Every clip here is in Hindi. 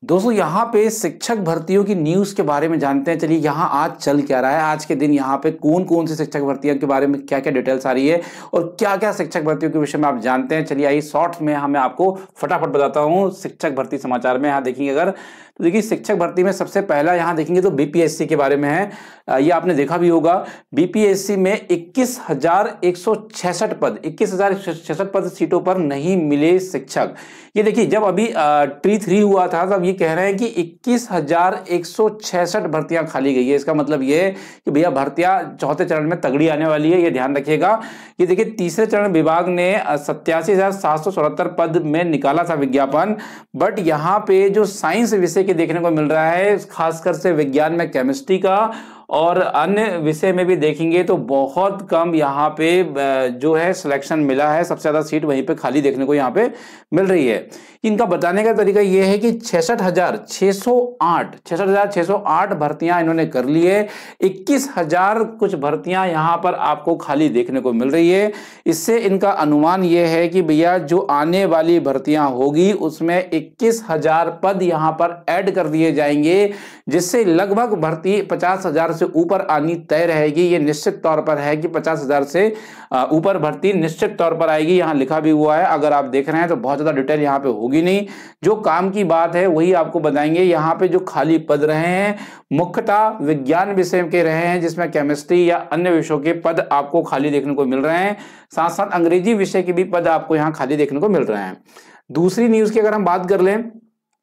दोस्तों यहाँ पे शिक्षक भर्तियों की न्यूज के बारे में जानते हैं। चलिए यहाँ आज चल क्या रहा है, आज के दिन यहाँ पे कौन कौन सी शिक्षक भर्तियों के बारे में क्या क्या डिटेल्स आ रही है और क्या क्या शिक्षक भर्तियों के विषय में आप जानते हैं। चलिए आइए शॉर्ट्स में मैं आपको फटाफट बताता हूँ शिक्षक भर्ती समाचार में। यहाँ देखेंगे अगर तो देखिए शिक्षक भर्ती में सबसे पहला यहाँ देखेंगे तो बीपीएससी के बारे में है। ये आपने देखा भी होगा, बीपीएससी में 21,166 पद 21,066 पद सीटों पर नहीं मिले शिक्षक। ये देखिए जब अभी T3 हुआ था तब ये कह रहे हैं कि 21,166 भर्तियां खाली गई है। इसका मतलब ये है कि भैया भर्तियां चौथे चरण में तगड़ी आने वाली है, ये ध्यान रखिएगा। ये देखिए तीसरे चरण विभाग ने 87,774 पद में निकाला था विज्ञापन, बट यहाँ पे जो साइंस विषय के देखने को मिल रहा है, खासकर से विज्ञान में केमिस्ट्री का और अन्य विषय में भी देखेंगे तो बहुत कम यहाँ पे जो है सिलेक्शन मिला है। सबसे ज्यादा सीट वहीं पे खाली देखने को यहाँ पे मिल रही है। इनका बताने का तरीका ये है कि 66,608 भर्तियां इन्होंने कर ली है। 21,000 कुछ भर्तियां यहाँ पर आपको खाली देखने को मिल रही है। इससे इनका अनुमान ये है कि भैया जो आने वाली भर्तियां होगी उसमें 21,000 पद यहाँ पर ऐड कर दिए जाएंगे, जिससे लगभग भर्ती 50,000 से ऊपर आनी तय रहेगी। ये निश्चित तौर पर है कि 50,000 से ऊपर भर्ती निश्चित तौर पर आएगी, यहाँ लिखा भी हुआ है। अगर आप देख रहे हैं तो बहुत ज्यादा डिटेल यहाँ पे होगी नहीं, जो काम की बात है वही आपको बताएंगे। यहाँ पे जो खाली पद रहे हैं मुख्यतः विज्ञान विषय के रहे हैं, जिसमें केमिस्ट्री या अन्य विषयों के पद आपको खाली देखने को मिल रहे हैं। साथ साथ अंग्रेजी विषय के भी पद आपको यहाँ खाली देखने को मिल रहे हैं। दूसरी न्यूज की अगर हम बात कर लें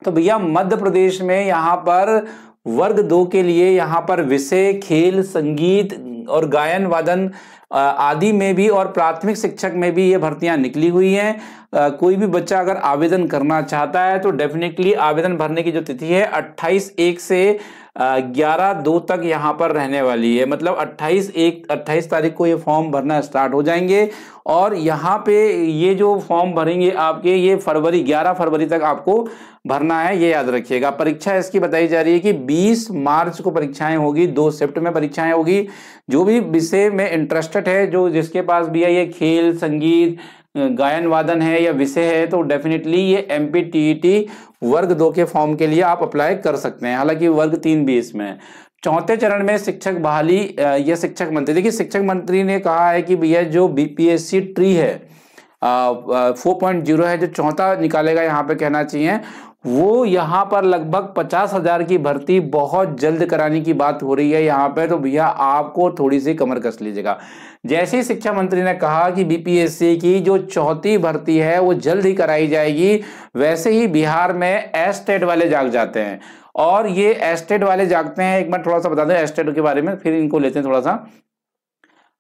तो भैया मध्य प्रदेश में यहाँ पर वर्ग 2 के लिए यहाँ पर विषय खेल, संगीत और गायन वादन आदि में भी और प्राथमिक शिक्षक में भी ये भर्तियां निकली हुई हैं। कोई भी बच्चा अगर आवेदन करना चाहता है तो डेफिनेटली आवेदन भरने की जो तिथि है 28/1 से 11/2 तक यहाँ पर रहने वाली है। मतलब 28 तारीख को ये फॉर्म भरना स्टार्ट हो जाएंगे और यहाँ पे ये जो फॉर्म भरेंगे आपके ये 11 फरवरी तक आपको भरना है, ये याद रखिएगा। परीक्षा इसकी बताई जा रही है कि 20 मार्च को परीक्षाएं होगी, 2 शिफ्ट में परीक्षाएं होगी। जो भी विषय में इंटरेस्टेड है, जो जिसके पास भी है ये खेल, संगीत, गायन वादन है या विषय है, तो डेफिनेटली ये MPTET वर्ग 2 के फॉर्म के लिए आप अप्लाई कर सकते हैं। हालांकि वर्ग 3 भी इसमें है। चौथे चरण में शिक्षक बहाली या शिक्षक मंत्री, देखिए शिक्षक मंत्री ने कहा है कि भैया जो BPSC ट्री है 4.0 है, जो चौथा निकालेगा यहाँ पे कहना चाहिए, वो यहाँ पर लगभग 50,000 की भर्ती बहुत जल्द कराने की बात हो रही है यहाँ पे। तो भैया आपको थोड़ी सी कमर कस लीजिएगा। जैसे ही शिक्षा मंत्री ने कहा कि BPSC की जो चौथी भर्ती है वो जल्द ही कराई जाएगी, वैसे ही बिहार में एस्टेट वाले जाग जाते हैं। और ये एस्टेट वाले जागते हैं, एक बार थोड़ा सा बता दें एस्टेट के बारे में, फिर इनको लेते हैं थोड़ा सा।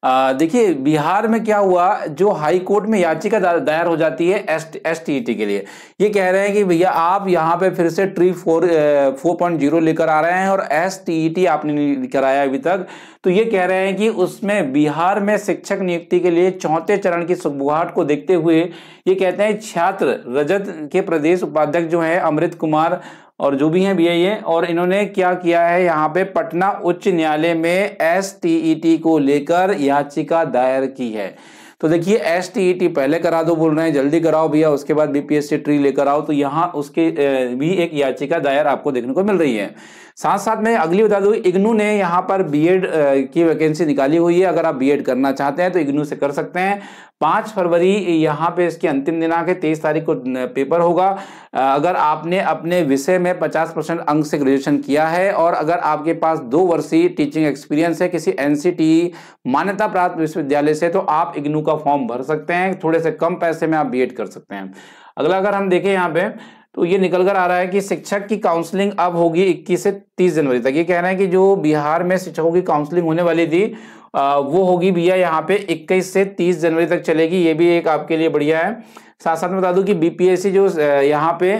देखिए बिहार में क्या हुआ, जो हाई कोर्ट में याचिका दायर हो जाती है STET के लिए। ये कह रहे हैं कि भैया आप यहाँ पे फिर से ट्री 4.0 लेकर आ रहे हैं और STET आपने नहीं कराया अभी तक। तो ये कह रहे हैं कि उसमें बिहार में शिक्षक नियुक्ति के लिए चौथे चरण की सुगबुगाहट को देखते हुए ये कहते हैं छात्र रजत के प्रदेश उपाध्यक्ष जो है अमृत कुमार और जो भी हैं BIA, और इन्होंने क्या किया है यहाँ पे पटना उच्च न्यायालय में STET को लेकर याचिका दायर की है। तो देखिए STET पहले करा दो बोल रहे हैं, जल्दी कराओ भैया, उसके बाद BPSC ट्री लेकर आओ। तो यहाँ उसके भी एक याचिका दायर आपको देखने को मिल रही है। साथ साथ में अगली बता दूं, इग्नू ने यहाँ पर BEd की वैकेंसी निकाली हुई है। अगर आप BEd करना चाहते हैं तो इग्नू से कर सकते हैं। 5 फरवरी यहाँ पे इसकी अंतिम दिनांक है, 23 तारीख को पेपर होगा। अगर आपने अपने विषय में 50% अंक से ग्रेजुएशन किया है और अगर आपके पास 2 वर्षीय टीचिंग एक्सपीरियंस है किसी NCTE मान्यता प्राप्त विश्वविद्यालय से, तो आप इग्नू का फॉर्म भर सकते हैं। थोड़े से कम पैसे में आप BEd कर सकते हैं। अगला अगर हम देखें यहाँ पे तो ये निकल कर आ रहा है कि शिक्षक की काउंसलिंग अब होगी 21 से 30 जनवरी तक। ये कह रहे हैं कि जो बिहार में शिक्षकों की काउंसलिंग होने वाली थी वो होगी भैया यहाँ पे 21 से 30 जनवरी तक चलेगी। ये भी एक आपके लिए बढ़िया है। साथ साथ में बता दूं कि BPSC जो यहाँ पे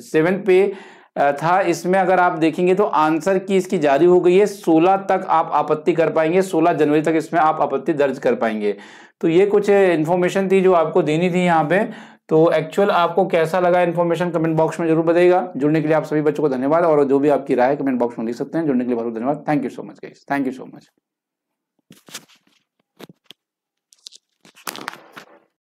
7th पे था, इसमें अगर आप देखेंगे तो आंसर की इसकी जारी हो गई है। 16 तक आप आपत्ति कर पाएंगे, 16 जनवरी तक इसमें आप आपत्ति दर्ज कर पाएंगे। तो ये कुछ इन्फॉर्मेशन थी जो आपको देनी थी यहाँ पे। तो एक्चुअल आपको कैसा लगा इन्फॉर्मेशन कमेंट बॉक्स में जरूर बताइएगा। जुड़ने के लिए आप सभी बच्चों को धन्यवाद, और जो भी आपकी राय कमेंट बॉक्स में लिख सकते हैं। जुड़ने के लिए बहुत धन्यवाद। Thank you so much guys, thank you so much.